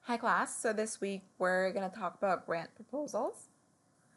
Hi class, so this week we're going to talk about grant proposals.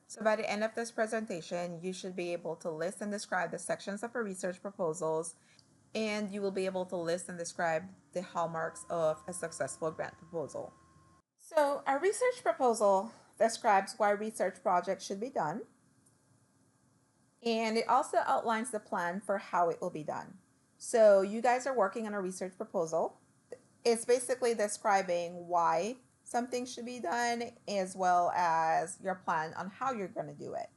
So by the end of this presentation, you should be able to list and describe the sections of a research proposals, and you will be able to list and describe the hallmarks of a successful grant proposal. So a research proposal describes why research projects should be done, and it also outlines the plan for how it will be done. So you guys are working on a research proposal. It's basically describing why something should be done as well as your plan on how you're going to do it.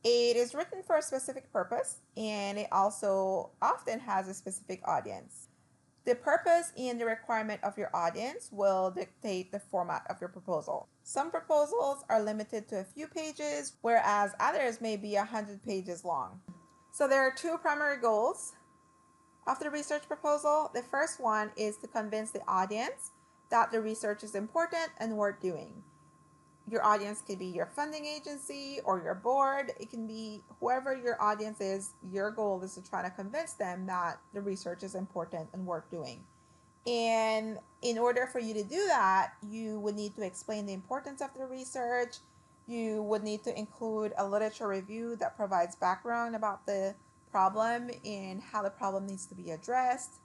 It is written for a specific purpose, and it also often has a specific audience. The purpose and the requirement of your audience will dictate the format of your proposal. Some proposals are limited to a few pages, whereas others may be 100 pages long. So there are two primary goals of the research proposal. The first one is to convince the audience that the research is important and worth doing. Your audience could be your funding agency or your board. It can be whoever your audience is. Your goal is to try to convince them that the research is important and worth doing. And in order for you to do that, you would need to explain the importance of the research. You would need to include a literature review that provides background about the problem and how the problem needs to be addressed.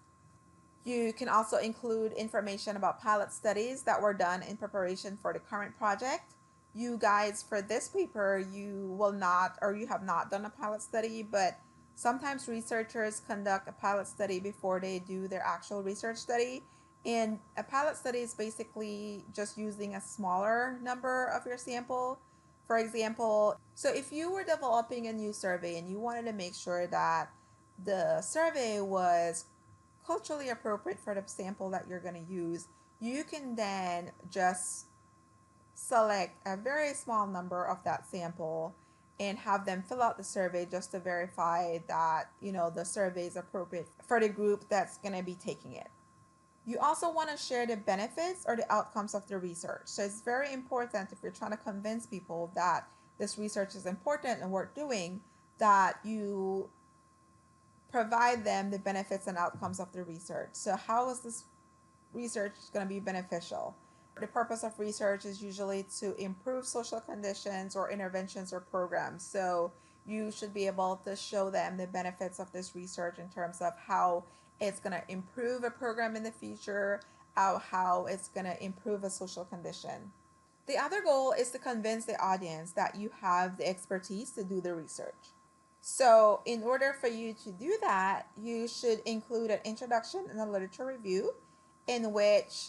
You can also include information about pilot studies that were done in preparation for the current project. You guys, for this paper, you will not, or you have not done a pilot study, but sometimes researchers conduct a pilot study before they do their actual research study. And a pilot study is basically just using a smaller number of your sample. For example, so if you were developing a new survey and you wanted to make sure that the survey was culturally appropriate for the sample that you're going to use, you can then just select a very small number of that sample and have them fill out the survey just to verify that the survey is appropriate for the group that's going to be taking it. You also want to share the benefits or the outcomes of the research. So it's very important, if you're trying to convince people that this research is important and worth doing, that you provide them the benefits and outcomes of the research. So how is this research going to be beneficial? The purpose of research is usually to improve social conditions or interventions or programs. So you should be able to show them the benefits of this research in terms of how it's going to improve a program in the future, how it's going to improve a social condition. The other goal is to convince the audience that you have the expertise to do the research. So in order for you to do that, you should include an introduction and a literature review in which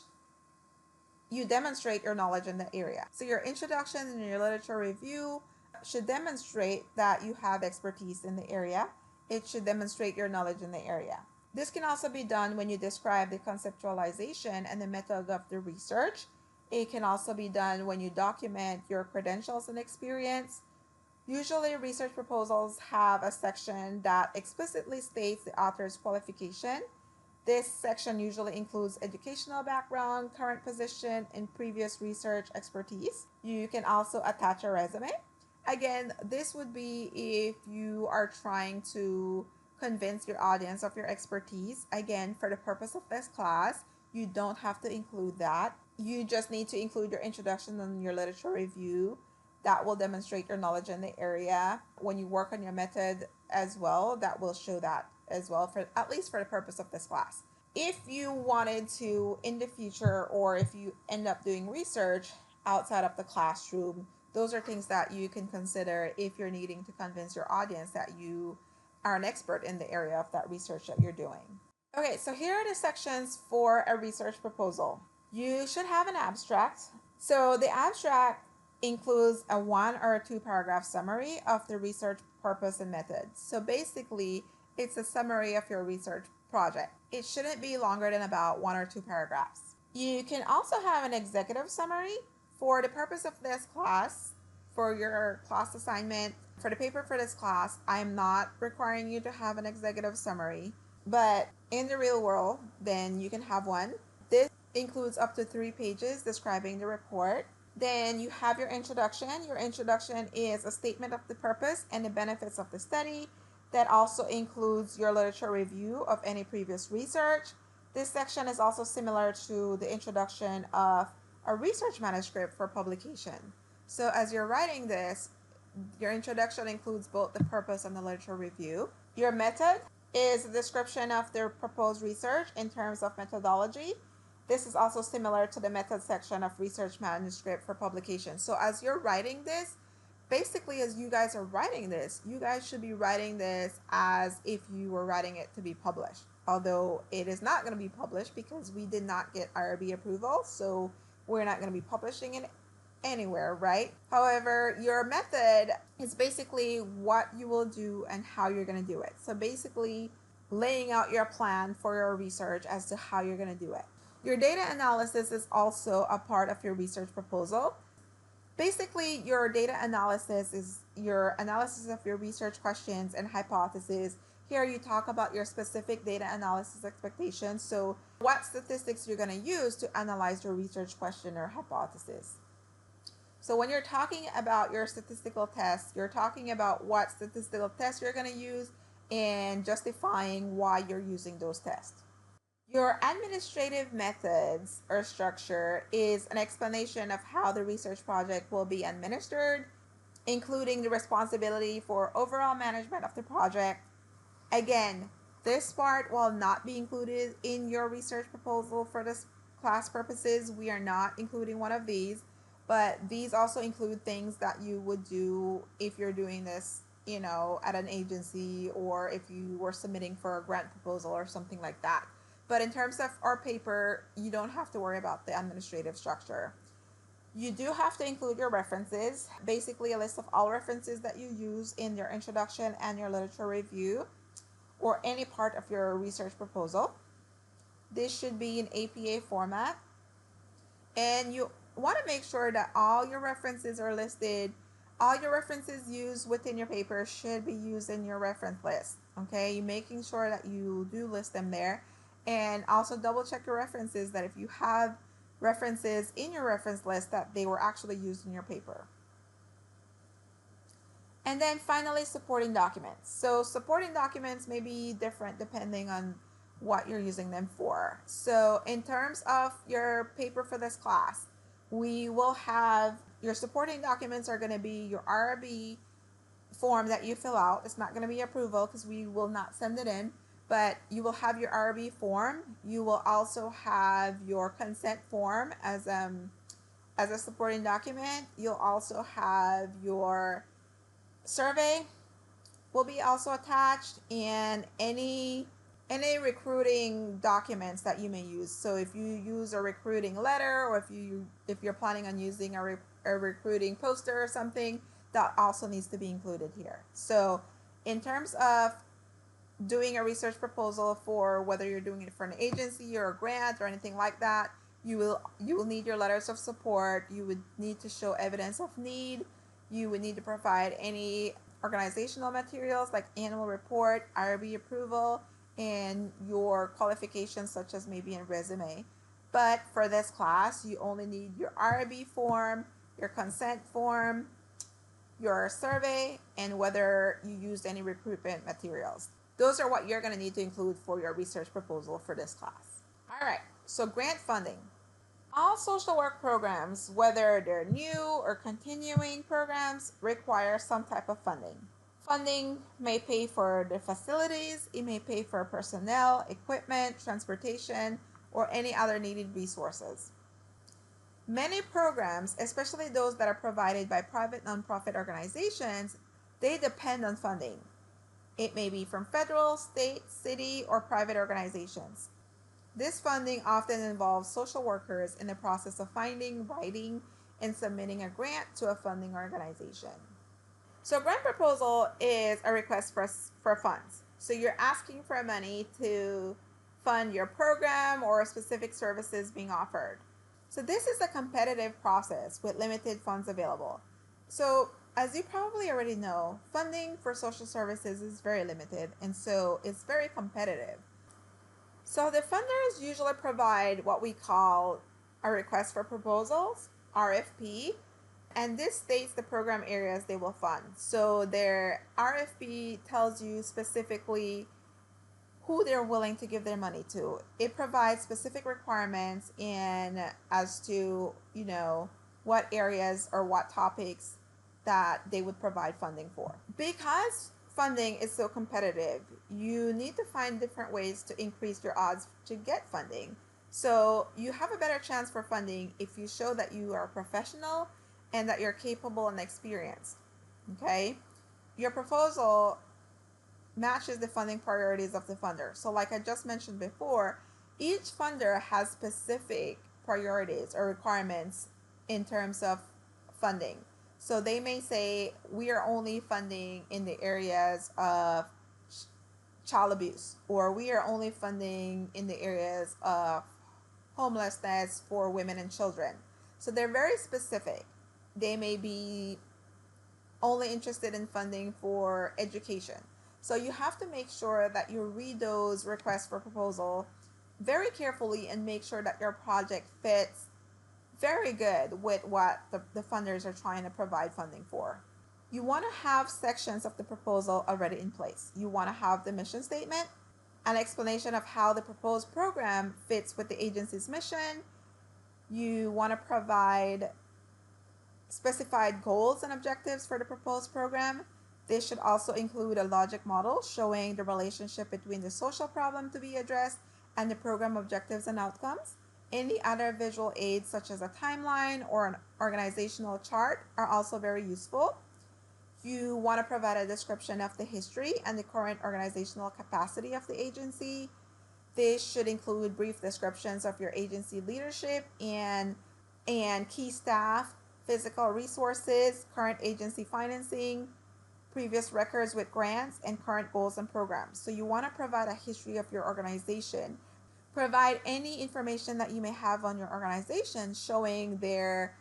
you demonstrate your knowledge in the area. So your introduction and your literature review should demonstrate that you have expertise in the area. It should demonstrate your knowledge in the area. This can also be done when you describe the conceptualization and the method of the research. It can also be done when you document your credentials and experience. Usually, research proposals have a section that explicitly states the author's qualification. This section usually includes educational background, current position, and previous research expertise. You can also attach a resume. Again, this would be if you are trying to convince your audience of your expertise. Again, for the purpose of this class, you don't have to include that. You just need to include your introduction and your literature review. That will demonstrate your knowledge in the area. When you work on your method as well, that will show that as well, for at least for the purpose of this class. If you wanted to in the future, or if you end up doing research outside of the classroom, those are things that you can consider if you're needing to convince your audience that you are an expert in the area of that research that you're doing. Okay, so here are the sections for a research proposal. You should have an abstract. So the abstract includes a 1 or 2 paragraph summary of the research purpose and methods. So basically, it's a summary of your research project. It shouldn't be longer than about 1 or 2 paragraphs. You can also have an executive summary. For the purpose of this class, for your class assignment, for the paper for this class, I'm not requiring you to have an executive summary, but in the real world, then you can have one. This includes up to 3 pages describing the report. Then you have your introduction. Your introduction is a statement of the purpose and the benefits of the study. That also includes your literature review of any previous research. This section is also similar to the introduction of a research manuscript for publication. So as you're writing this, your introduction includes both the purpose and the literature review. Your method is a description of the proposed research in terms of methodology. This is also similar to the method section of research manuscript for publication. So as you're writing this, basically as you guys are writing this, you guys should be writing this as if you were writing it to be published. Although it is not going to be published because we did not get IRB approval, so we're not going to be publishing it anywhere, right? However, your method is basically what you will do and how you're going to do it. So basically laying out your plan for your research as to how you're going to do it. Your data analysis is also a part of your research proposal. Basically, your data analysis is your analysis of your research questions and hypotheses. Here you talk about your specific data analysis expectations. So what statistics you're going to use to analyze your research question or hypothesis. So when you're talking about your statistical tests, you're talking about what statistical tests you're going to use and justifying why you're using those tests. Your administrative methods or structure is an explanation of how the research project will be administered, including the responsibility for overall management of the project. Again, this part will not be included in your research proposal for this class purposes. We are not including one of these, but these also include things that you would do if you're doing this, at an agency or if you were submitting for a grant proposal or something like that. But in terms of our paper, you don't have to worry about the administrative structure. You do have to include your references, basically a list of all references that you use in your introduction and your literature review or any part of your research proposal. This should be in APA format. And you want to make sure that all your references are listed. All your references used within your paper should be used in your reference list. Okay, you're making sure that you do list them there. And also double check your references that if you have references in your reference list that they were actually used in your paper. And then finally, supporting documents. So supporting documents may be different depending on what you're using them for. So in terms of your paper for this class, we will have your supporting documents are going to be your RB form that you fill out. It's not going to be approval because we will not send it in, but you will have your RB form. You will also have your consent form as a supporting document. You'll also have your survey will be also attached, and any recruiting documents that you may use. So if you use a recruiting letter, or if you're planning on using a recruiting poster or something, that also needs to be included here. So in terms of doing a research proposal for whether you're doing it for an agency or a grant or anything like that, you will need your letters of support. You would need to show evidence of need. You would need to provide any organizational materials like annual report, IRB approval, and your qualifications such as maybe a resume. But for this class, you only need your IRB form, your consent form, your survey, and whether you used any recruitment materials. Those are what you're going to need to include for your research proposal for this class. All right, so grant funding. All social work programs, whether they're new or continuing programs, require some type of funding. Funding may pay for the facilities, it may pay for personnel, equipment, transportation, or any other needed resources. Many programs, especially those that are provided by private nonprofit organizations, they depend on funding. It may be from federal, state, city, or private organizations. This funding often involves social workers in the process of finding, writing, and submitting a grant to a funding organization. So a grant proposal is a request for funds. So you're asking for money to fund your program or specific services being offered. So this is a competitive process with limited funds available. So as you probably already know, funding for social services is very limited, and so it's very competitive. So the funders usually provide what we call a request for proposals, RFP, and this states the program areas they will fund. So their RFP tells you specifically who they're willing to give their money to. It provides specific requirements in as to, what areas or what topics that they would provide funding for. Because funding is so competitive, you need to find different ways to increase your odds to get funding. So you have a better chance for funding if you show that you are a professional and that you're capable and experienced. Okay? Your proposal matches the funding priorities of the funder. So like I just mentioned before, each funder has specific priorities or requirements in terms of funding. So they may say, we are only funding in the areas of child abuse, or we are only funding in the areas of homelessness for women and children. So they're very specific. They may be only interested in funding for education. So you have to make sure that you read those requests for proposal very carefully and make sure that your project fits very good with what the funders are trying to provide funding for. You want to have sections of the proposal already in place. You want to have the mission statement, an explanation of how the proposed program fits with the agency's mission. You want to provide specified goals and objectives for the proposed program. This should also include a logic model showing the relationship between the social problem to be addressed and the program objectives and outcomes. Any other visual aids such as a timeline or an organizational chart are also very useful. You want to provide a description of the history and the current organizational capacity of the agency. This should include brief descriptions of your agency leadership and key staff, physical resources, current agency financing, previous records with grants, and current goals and programs. So you want to provide a history of your organization. Provide any information that you may have on your organization showing their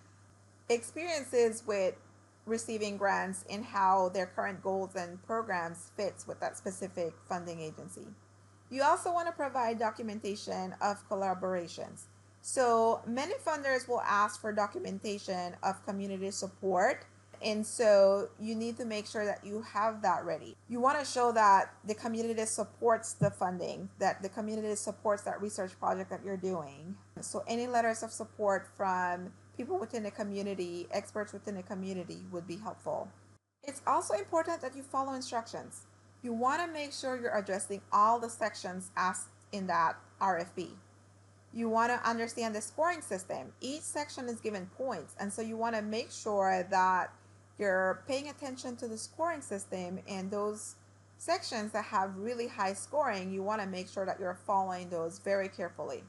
experiences with receiving grants and how their current goals and programs fits with that specific funding agency. You also want to provide documentation of collaborations. So many funders will ask for documentation of community support, and so you need to make sure that you have that ready. You want to show that the community supports the funding, that the community supports that research project that you're doing. So any letters of support from people within the community, experts within the community would be helpful. It's also important that you follow instructions. You want to make sure you're addressing all the sections asked in that RFP. You want to understand the scoring system. Each section is given points, and so you want to make sure that you're paying attention to the scoring system, and those sections that have really high scoring, you want to make sure that you're following those very carefully.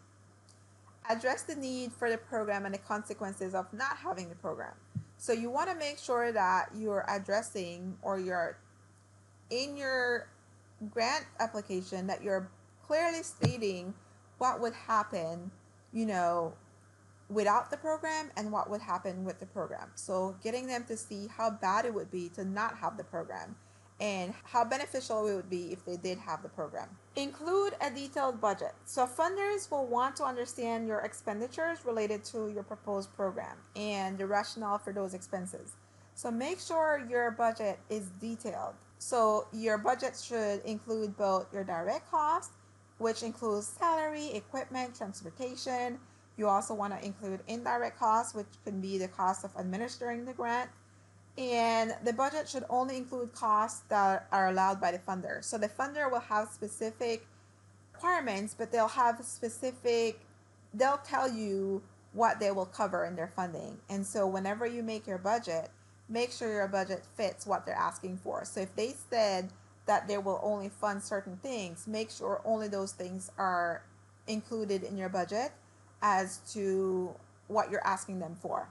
Address the need for the program and the consequences of not having the program. So you want to make sure that you're addressing, or you're in your grant application, that you're clearly stating what would happen, without the program and what would happen with the program. So getting them to see how bad it would be to not have the program and how beneficial it would be if they did have the program. Include a detailed budget. So funders will want to understand your expenditures related to your proposed program and the rationale for those expenses. So make sure your budget is detailed. So your budget should include both your direct costs, which includes salary, equipment, transportation. You also want to include indirect costs, which can be the cost of administering the grant. And the budget should only include costs that are allowed by the funder. So the funder will have specific requirements, but they'll tell you what they will cover in their funding. And so whenever you make your budget, make sure your budget fits what they're asking for. So if they said that they will only fund certain things, make sure only those things are included in your budget as to what you're asking them for.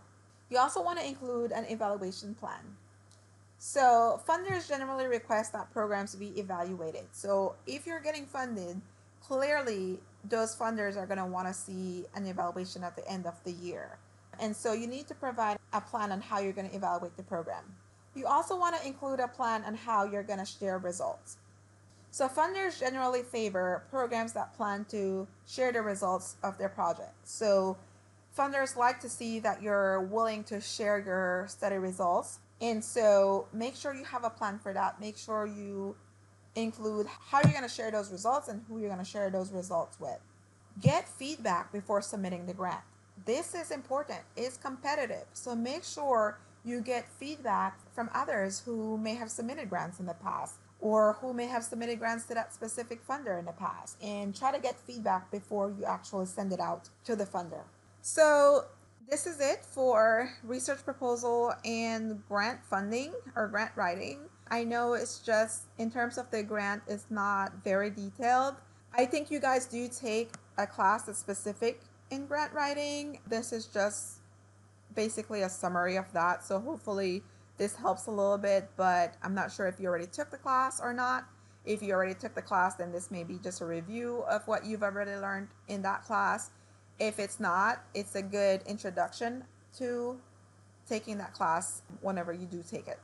You also want to include an evaluation plan. So funders generally request that programs be evaluated. So if you're getting funded, clearly those funders are going to want to see an evaluation at the end of the year. And so you need to provide a plan on how you're going to evaluate the program. You also want to include a plan on how you're going to share results. So funders generally favor programs that plan to share the results of their project. So funders like to see that you're willing to share your study results. And so make sure you have a plan for that. Make sure you include how you're going to share those results and who you're going to share those results with. Get feedback before submitting the grant. This is important. It's competitive. So make sure you get feedback from others who may have submitted grants in the past or who may have submitted grants to that specific funder in the past, and try to get feedback before you actually send it out to the funder. So this is it for research proposal and grant funding or grant writing. I know it's just in terms of the grant, it's not very detailed. I think you guys do take a class that's specific in grant writing. This is just basically a summary of that. So hopefully this helps a little bit, but I'm not sure if you already took the class or not. If you already took the class, then this may be just a review of what you've already learned in that class. If it's not, it's a good introduction to taking that class whenever you do take it.